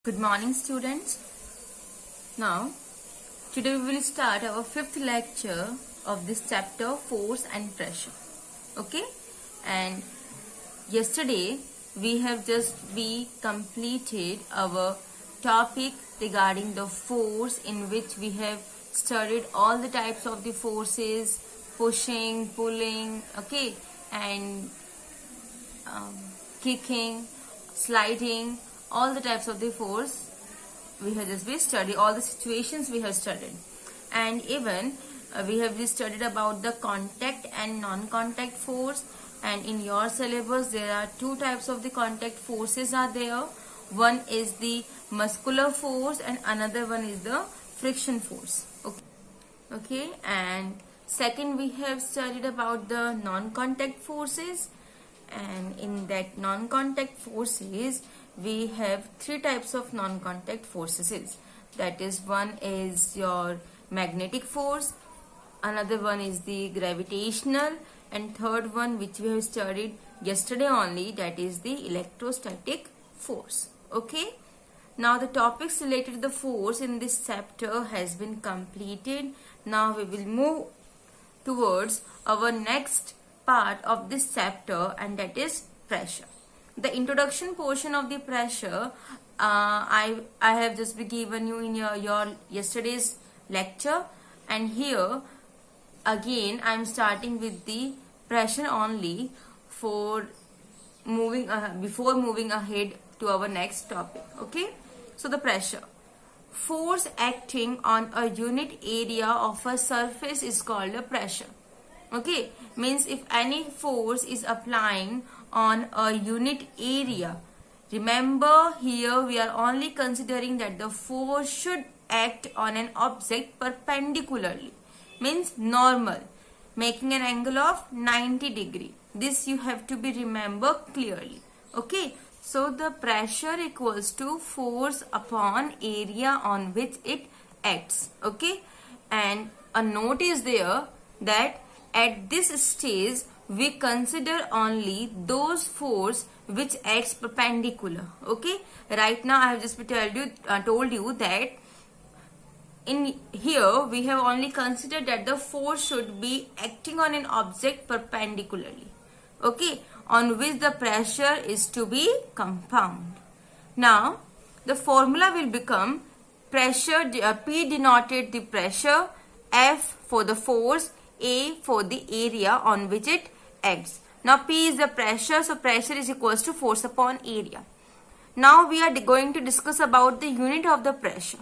Good morning, students. Now, today we will start our fifth lecture of this chapter, Force and Pressure. Okay? And yesterday we have completed our topic regarding the force, in which we have studied all the types of the forces, pushing, pulling, okay, and kicking, sliding, all the types of the force we have just studied, all the situations we have studied, and even we have studied about the contact and non-contact force. And in your syllabus there are two types of the contact forces are there. One is the muscular force and another one is the friction force. Okay, and second we have studied about the non-contact forces, and in that non-contact forces we have three types of non-contact forces. That is, one is your magnetic force, another one is the gravitational, and third one, which we have studied yesterday only, that is the electrostatic force. Okay, now the topics related to the force in this chapter has been completed. Now we will move towards our next part of this chapter, and that is pressure. The introduction portion of the pressure I have just been given you in your yesterday's lecture, and here again I am starting with the pressure only for moving before moving ahead to our next topic. Okay, so the pressure force acting on a unit area of a surface is called a pressure. Okay, means if any force is applying on a unit area, remember here we are only considering that the force should act on an object perpendicularly, means normal, making an angle of 90 degree. This you have to be remember clearly. Okay, so the pressure equals to force upon area on which it acts. Okay, and a note is there that at this stage we consider only those force which acts perpendicular. Okay, right now I have just told you that in here we have only considered that the force should be acting on an object perpendicularly, okay, on which the pressure is to be compound. Now the formula will become pressure, P denoted the pressure, F for the force, A for the area on which it acts. Now P is the pressure, so pressure is equals to force upon area. Now we are going to discuss about the unit of the pressure.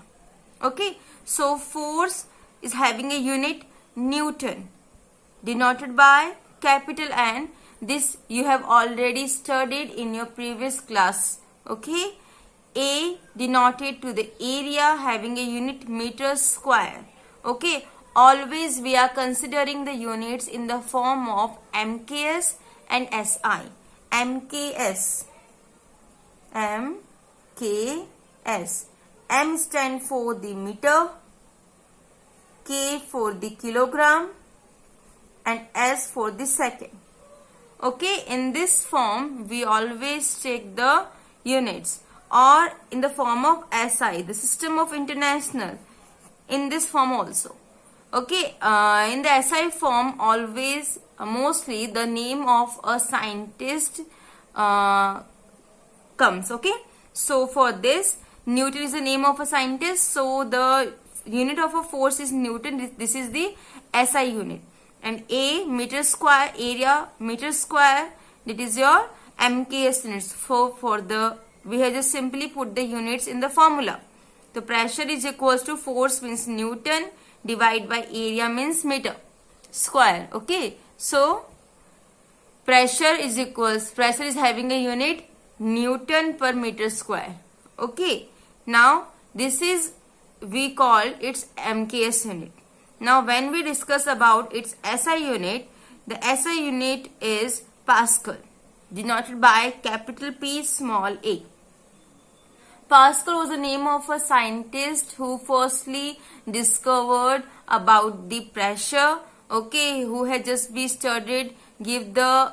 Okay, so force is having a unit Newton, denoted by capital N. This you have already studied in your previous class. Okay, A denoted to the area, having a unit meter square. Okay, always we are considering the units in the form of MKS and SI. MKS. M stand for the meter, K for the kilogram, and S for the second. Okay, in this form we always take the units, or in the form of SI, the System of International, in this form also. Okay, in the SI form always mostly the name of a scientist comes. Okay, so for this Newton is the name of a scientist, so the unit of a force is Newton. This is the SI unit, and A meter square, area meter square, that is your MKS units. For the we have just simply put the units in the formula. The pressure is equals to force means Newton divided by area means meter square. Okay, so pressure is having a unit Newton per meter square. Okay, now this is we call its MKS unit. Now when we discuss about its SI unit, the SI unit is Pascal, denoted by capital P small a. Pascal was the name of a scientist who firstly discovered about the pressure. Okay, who had just been studied, give the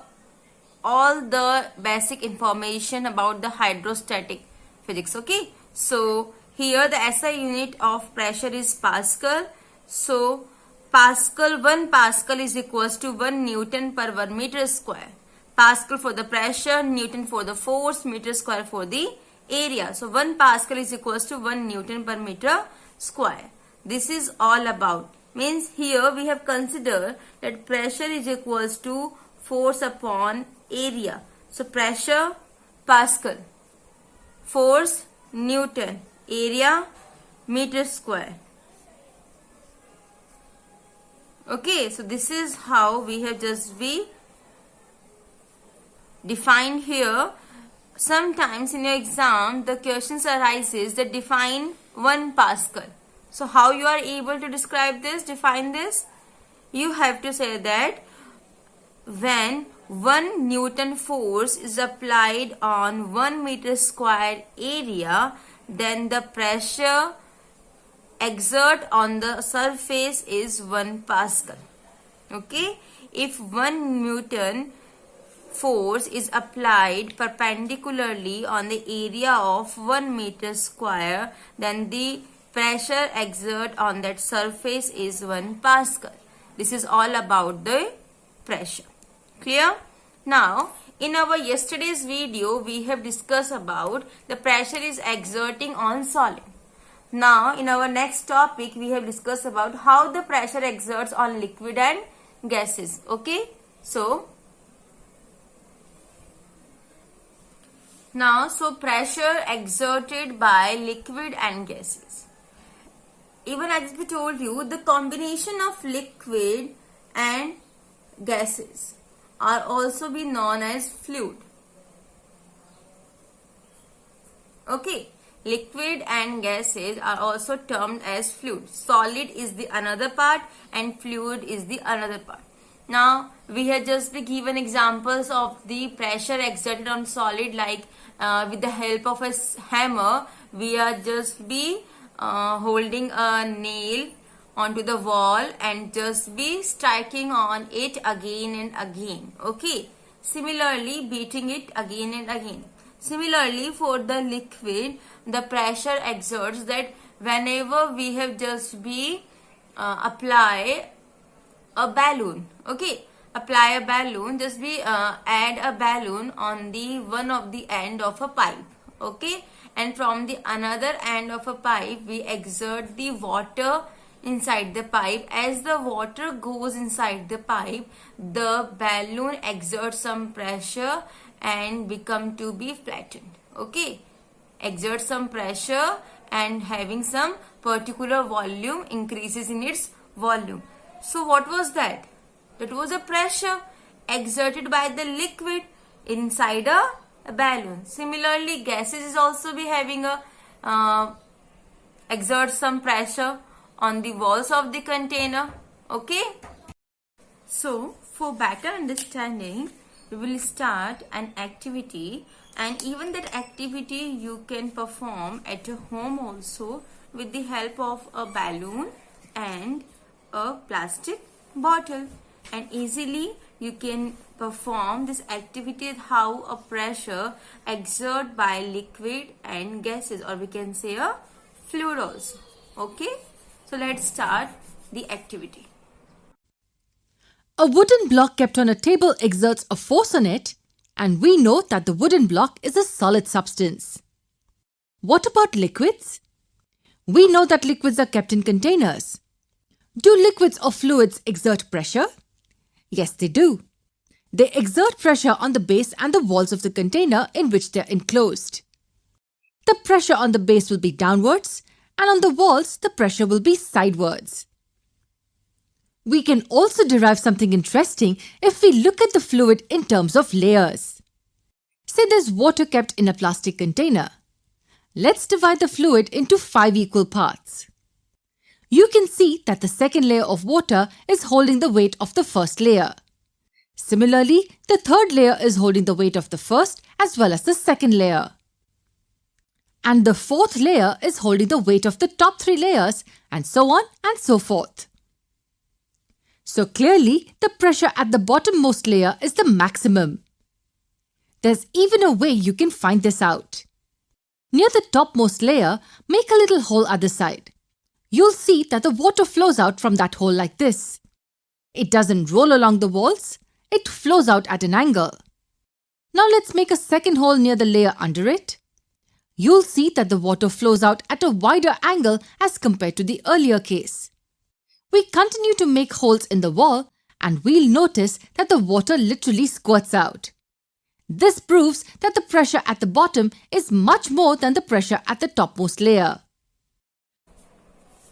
all the basic information about the hydrostatic physics. Okay, So here the SI unit of pressure is Pascal. So Pascal, 1 Pascal is equals to 1 Newton per 1 meter square. Pascal for the pressure, Newton for the force, meter square for the area. So 1 Pascal is equals to 1 Newton per meter square. This is all about. Means here we have considered that pressure is equals to force upon area. So pressure Pascal, force Newton, area meter square. Okay, so this is how we have just be defined here. Sometimes in your exam the questions arises that define 1 Pascal. So how you are able to describe this, define this? You have to say that when 1 Newton force is applied on 1 meter square area, then the pressure exert on the surface is 1 Pascal. Okay, if 1 Newton force is applied perpendicularly on the area of 1 meter square, then the pressure exert on that surface is 1 Pascal. This is all about the pressure. Clear? Now, in our yesterday's video, we have discussed about the pressure is exerting on solid. Now, in our next topic, we have discussed about how the pressure exerts on liquid and gases. Okay? So pressure exerted by liquid and gases. Even as we told you, the combination of liquid and gases are also be known as fluid. Okay, liquid and gases are also termed as fluid. Solid is the another part and fluid is the another part. Now we have just be given examples of the pressure exerted on solid, like with the help of a hammer we are just be holding a nail onto the wall and just be striking on it again and again. Okay, similarly beating it again and again. Similarly for the liquid, the pressure exerts that whenever we have just be apply a balloon. Okay, apply a balloon, just be add a balloon on the one of the end of a pipe. Okay, and from the another end of a pipe we exert the water inside the pipe. As the water goes inside the pipe, the balloon exerts some pressure and become to be flattened. Okay, exert some pressure and having some particular volume, increases in its volume. So what was that? That was a pressure exerted by the liquid inside a balloon. Similarly, gases is also be having a exert some pressure on the walls of the container. Okay. So for better understanding, we will start an activity, and even that activity you can perform at home also with the help of a balloon and a plastic bottle, and easily you can perform this activity, how a pressure exerted by liquid and gases, or we can say a fluid also. Okay, so let's start the activity. A wooden block kept on a table exerts a force on it, and we know that the wooden block is a solid substance. What about liquids? We know that liquids are kept in containers. Do liquids or fluids exert pressure? Yes, they do. They exert pressure on the base and the walls of the container in which they are enclosed. The pressure on the base will be downwards, and on the walls the pressure will be sidewards. We can also derive something interesting if we look at the fluid in terms of layers. Say there's water kept in a plastic container. Let's divide the fluid into 5 equal parts. You can see that the second layer of water is holding the weight of the first layer. Similarly, the third layer is holding the weight of the first as well as the second layer. And the fourth layer is holding the weight of the top 3 layers, and so on and so forth. So clearly, the pressure at the bottommost layer is the maximum. There's even a way you can find this out. Near the topmost layer, make a little hole at the side. You'll see that the water flows out from that hole like this. It doesn't roll along the walls, it flows out at an angle. Now let's make a second hole near the layer under it. You'll see that the water flows out at a wider angle as compared to the earlier case. We continue to make holes in the wall and we'll notice that the water literally squirts out. This proves that the pressure at the bottom is much more than the pressure at the topmost layer.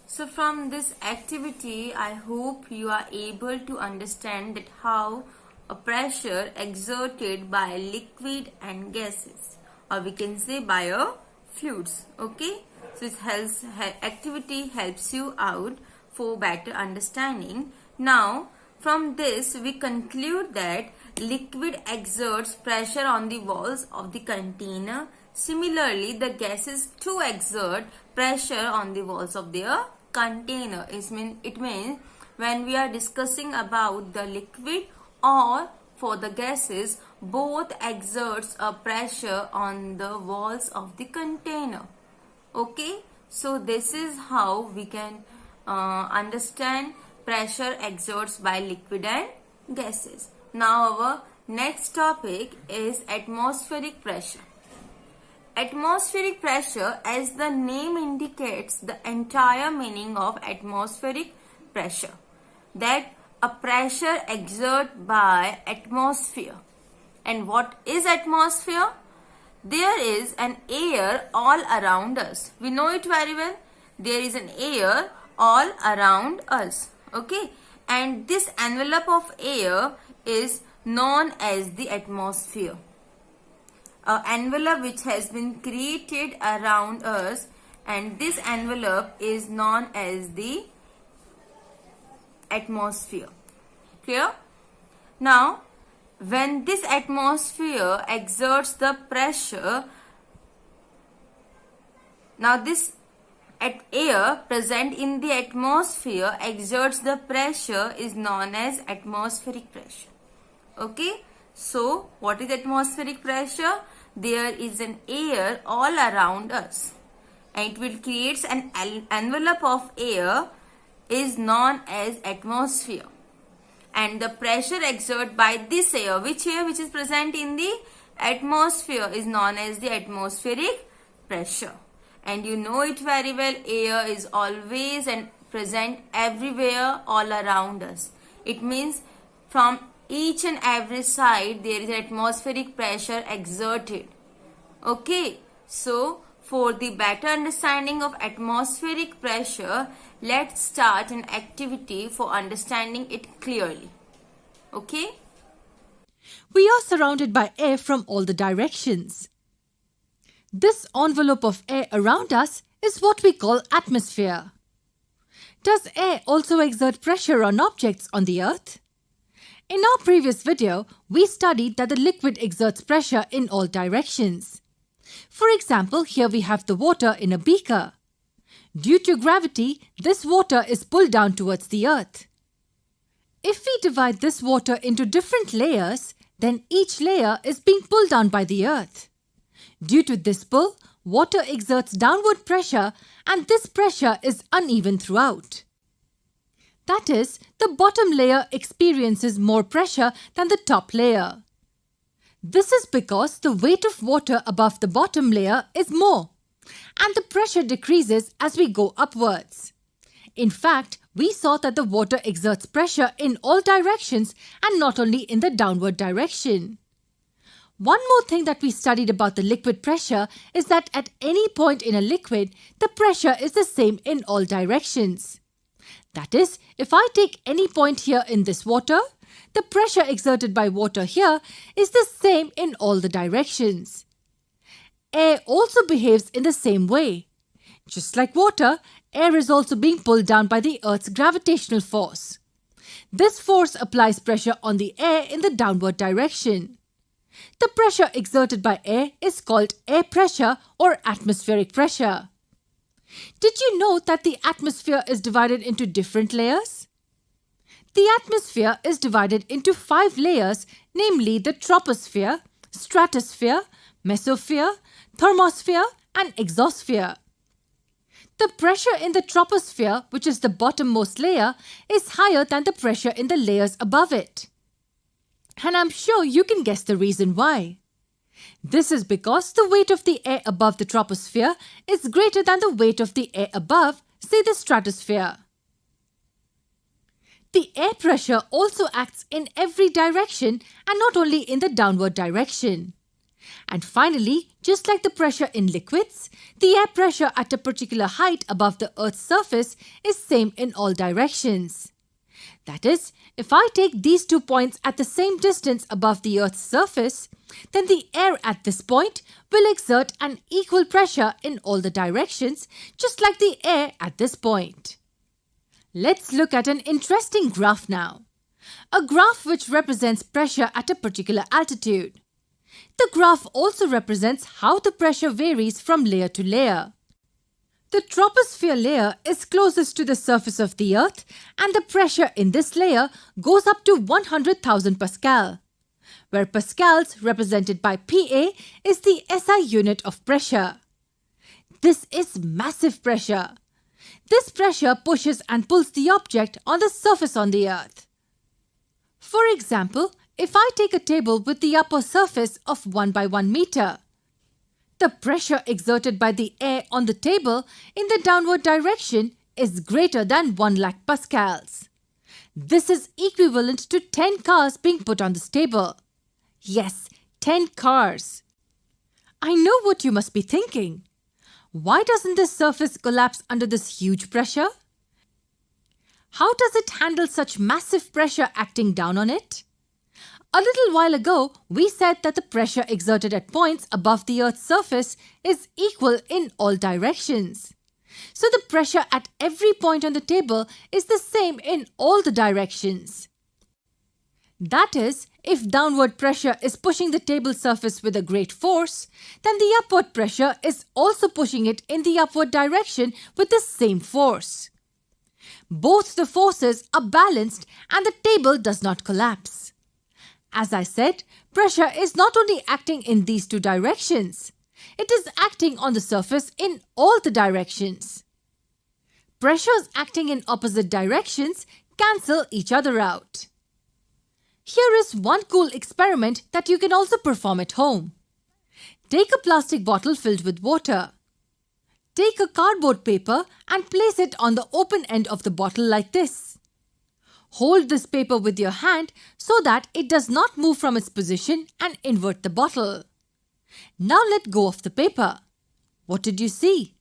So from this activity, I hope you are able to understand that how a pressure exerted by liquid and gases, or we can say by a fluids. Okay, so this activity helps you out for better understanding. Now from this we conclude that liquid exerts pressure on the walls of the container. Similarly, the gases too exert pressure on the walls of their container. It means when we are discussing about the liquid or for the gases, both exerts a pressure on the walls of the container. Okay, so this is how we can understand pressure exerts by liquid and gases. Now our next topic is atmospheric pressure. Atmospheric pressure, as the name indicates, the entire meaning of atmospheric pressure, that a pressure exerted by atmosphere. And what is atmosphere? There is an air all around us. We know it very well. There is an air all around us. Okay, and this envelope of air is known as the atmosphere. An envelope which has been created around us, and this envelope is known as the atmosphere. Clear? Now, when this atmosphere exerts the pressure, now this air present in the atmosphere exerts the pressure is known as atmospheric pressure. Okay, so what is atmospheric pressure? There is an air all around us and it will create an envelope of air is known as atmosphere, and the pressure exerted by this air, which is present in the atmosphere, is known as the atmospheric pressure. And you know it very well, air is always and present everywhere all around us. It means from each and every side there is atmospheric pressure exerted. Okay, so for the better understanding of atmospheric pressure, let's start an activity for understanding it clearly. Okay? We are surrounded by air from all the directions. This envelope of air around us is what we call atmosphere. Does air also exert pressure on objects on the earth? In our previous video, we studied that the liquid exerts pressure in all directions. For example, here we have the water in a beaker. Due to gravity, this water is pulled down towards the earth. If we divide this water into different layers, then each layer is being pulled down by the earth. Due to this pull, water exerts downward pressure and this pressure is uneven throughout. That is, the bottom layer experiences more pressure than the top layer. This is because the weight of water above the bottom layer is more, and the pressure decreases as we go upwards. In fact, we saw that the water exerts pressure in all directions and not only in the downward direction. One more thing that we studied about the liquid pressure is that at any point in a liquid, the pressure is the same in all directions. That is, if I take any point here in this water, the pressure exerted by water here is the same in all the directions. Air also behaves in the same way. Just like water, air is also being pulled down by the Earth's gravitational force. This force applies pressure on the air in the downward direction. The pressure exerted by air is called air pressure or atmospheric pressure. Did you know that the atmosphere is divided into different layers? The atmosphere is divided into 5 layers, namely the troposphere, stratosphere, mesosphere, thermosphere and exosphere. The pressure in the troposphere, which is the bottommost layer, is higher than the pressure in the layers above it. And I'm sure you can guess the reason why. This is because the weight of the air above the troposphere is greater than the weight of the air above, say, the stratosphere. The air pressure also acts in every direction and not only in the downward direction. And finally, just like the pressure in liquids, the air pressure at a particular height above the Earth's surface is same in all directions. That is, if I take these 2 points at the same distance above the Earth's surface, then the air at this point will exert an equal pressure in all the directions, just like the air at this point. Let's look at an interesting graph now. A graph which represents pressure at a particular altitude. The graph also represents how the pressure varies from layer to layer. The troposphere layer is closest to the surface of the Earth, and the pressure in this layer goes up to 100,000 Pascal, where Pascals, represented by Pa, is the SI unit of pressure. This is massive pressure. This pressure pushes and pulls the object on the surface on the Earth. For example, if I take a table with the upper surface of 1 by 1 meter, the pressure exerted by the air on the table in the downward direction is greater than 1 lakh pascals. This is equivalent to 10 cars being put on this table. Yes, 10 cars. I know what you must be thinking. Why doesn't this surface collapse under this huge pressure? How does it handle such massive pressure acting down on it? A little while ago, we said that the pressure exerted at points above the Earth's surface is equal in all directions. So the pressure at every point on the table is the same in all the directions. That is, if downward pressure is pushing the table surface with a great force, then the upward pressure is also pushing it in the upward direction with the same force. Both the forces are balanced and the table does not collapse. As I said, pressure is not only acting in these 2 directions, it is acting on the surface in all the directions. Pressures acting in opposite directions cancel each other out. Here is one cool experiment that you can also perform at home. Take a plastic bottle filled with water. Take a cardboard paper and place it on the open end of the bottle like this. Hold this paper with your hand so that it does not move from its position and invert the bottle. Now let go of the paper. What did you see?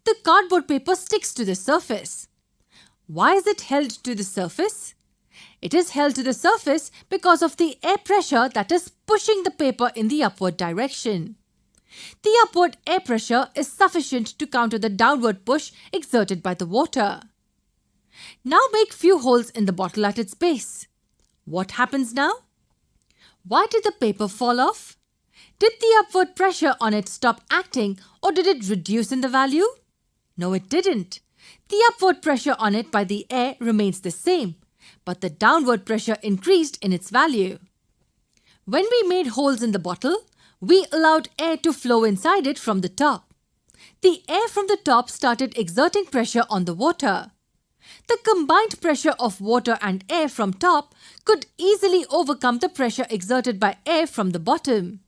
The cardboard paper sticks to the surface. Why is it held to the surface? It is held to the surface because of the air pressure that is pushing the paper in the upward direction. The upward air pressure is sufficient to counter the downward push exerted by the water. Now make few holes in the bottle at its base. What happens now? Why did the paper fall off? Did the upward pressure on it stop acting, or did it reduce in the value? No, it didn't. The upward pressure on it by the air remains the same, but the downward pressure increased in its value. When we made holes in the bottle, we allowed air to flow inside it from the top. The air from the top started exerting pressure on the water. The combined pressure of water and air from top could easily overcome the pressure exerted by air from the bottom.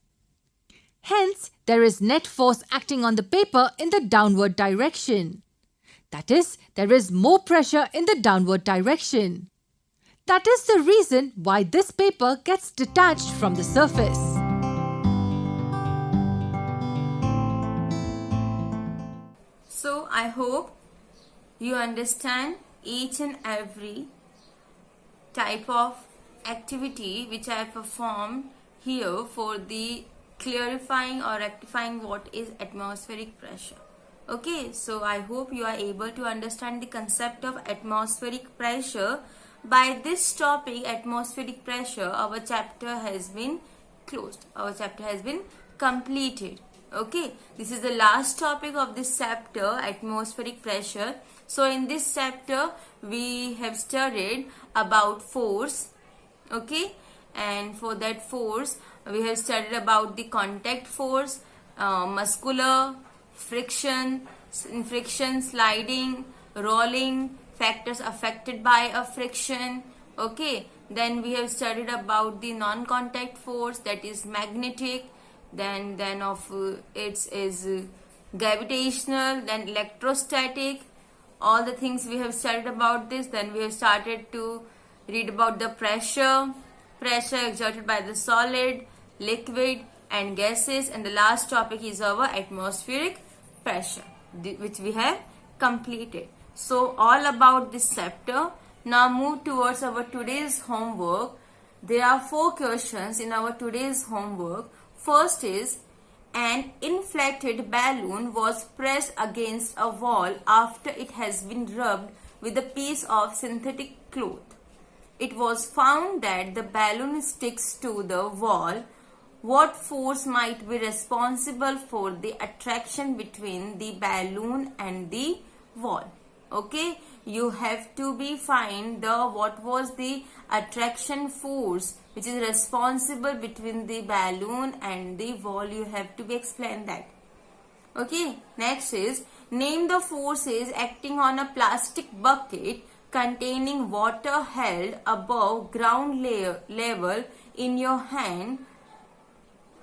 Hence, there is net force acting on the paper in the downward direction. That is, there is more pressure in the downward direction. That is the reason why this paper gets detached from the surface. So, I hope you understand each and every type of activity which I performed here for the clarifying or rectifying what is atmospheric pressure. Okay, so I hope you are able to understand the concept of atmospheric pressure. By this topic, atmospheric pressure, our chapter has been closed. Our chapter has been completed. Okay, this is the last topic of this chapter, atmospheric pressure. So in this chapter, we have studied about force. Okay, and for that force, we have studied about the contact force, muscular friction, sliding, rolling, factors affected by a friction. Okay, then we have studied about the non-contact force, that is magnetic, then of its is gravitational, then electrostatic. All the things we have studied about this. Then we have started to read about the pressure exerted by the solid, liquid and gases, and the last topic is our atmospheric pressure, which we have completed. So all about this chapter. Now move towards our today's homework. There are 4 questions in our today's homework. First is, an inflated balloon was pressed against a wall after it has been rubbed with a piece of synthetic cloth. It was found that the balloon sticks to the wall. What force might be responsible for the attraction between the balloon and the wall? Okay, you have to be find the what was the attraction force which is responsible between the balloon and the wall. You have to be explain that. Okay, next is, name the forces acting on a plastic bucket containing water held above ground level in your hand.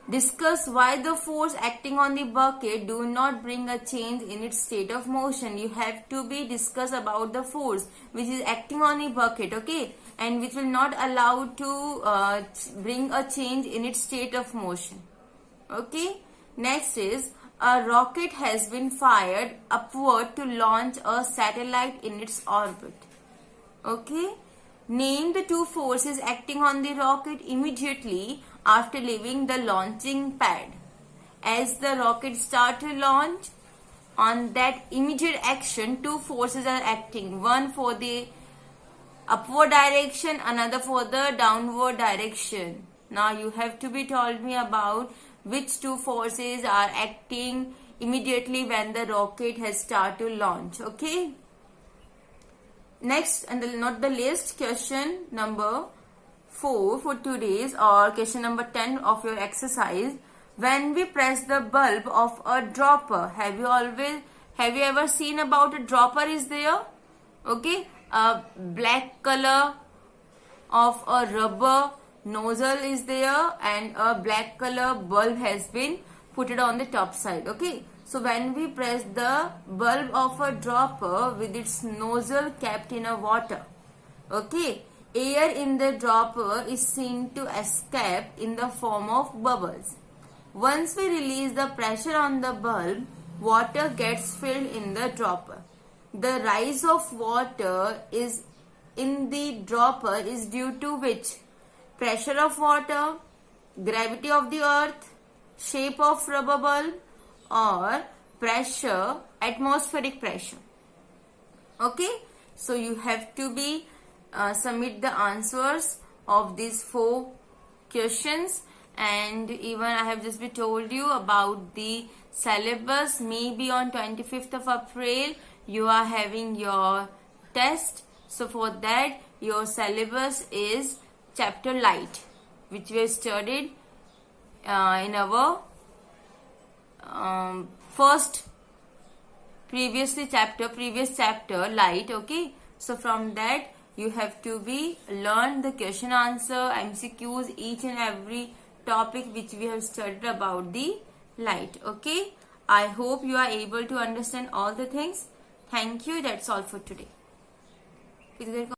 Discuss why the force acting on the bucket do not bring a change in its state of motion. You have to be discuss about the force which is acting on the bucket, okay, and which will not allow to bring a change in its state of motion. Okay. Next is, a rocket has been fired upward to launch a satellite in its orbit. Okay. Name the 2 forces acting on the rocket immediately after leaving the launching pad. As the rocket starts to launch, on that immediate action, 2 forces are acting. One for the upward direction, another for the downward direction. Now you have to be told me about which 2 forces are acting immediately when the rocket has started to launch. Okay. Next, and not the least, question number 4 for today's, or question number 10 of your exercise. When we press the bulb of a dropper, have you ever seen about a dropper is there? Okay, a black color of a rubber nozzle is there and a black color bulb has been put it on the top side. Okay, so when we press the bulb of a dropper with its nozzle kept in a water, okay, air in the dropper is seen to escape in the form of bubbles. Once we release the pressure on the bulb, water gets filled in the dropper. The rise of water is in the dropper is due to which? Pressure of water, gravity of the earth, shape of rubber bulb, or pressure, atmospheric pressure. Okay, so you have to be submit the answers of these 4 questions. And even I have just been told you about the syllabus. Maybe on 25th of April you are having your test. So for that, your syllabus is chapter light, which we have studied in our previous chapter light. Okay, so from that you have to be learn the question answer, MCQs, each and every topic which we have studied about the light. Okay, I hope you are able to understand all the things. Thank you. That's all for today.